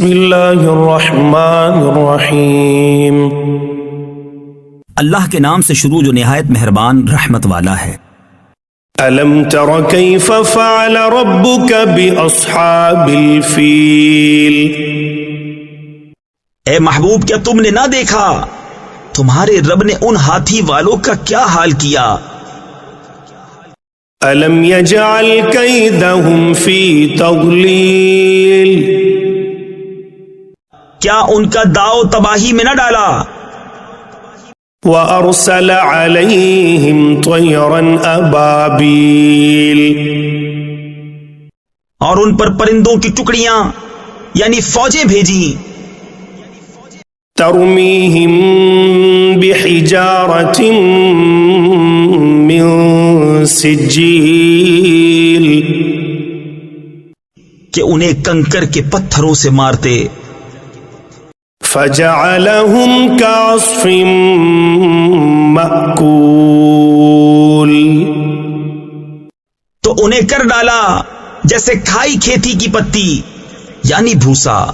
بسم اللہ الرحمن الرحیم۔ اللہ کے نام سے شروع جو نہایت مہربان رحمت والا ہے۔ الم تر کیف فعل ربک باصحاب الفیل۔ اے محبوب کیا تم نے نہ دیکھا تمہارے رب نے ان ہاتھی والوں کا کیا حال کیا؟ الم یجعل کیدہم فی تضلیل۔ کیا ان کا داؤ تباہی میں نہ ڈالا؟ وَأَرْسَلَ عَلَيْهِمْ طَيْرًا أَبَابِيلَ۔ اور ان پر پرندوں کی ٹکڑیاں یعنی فوجیں بھیجی۔ تَرْمِيهِمْ بِحِجَارَةٍ مِّن سِجِّيلٍ۔ کہ انہیں کنکر کے پتھروں سے مارتے۔ فَجَعَلَهُمْ كَعَصْفٍ مَّأْكُولٍ۔ تو انہیں کر ڈالا جیسے کھائی کھیتی کی پتی یعنی بھوسا۔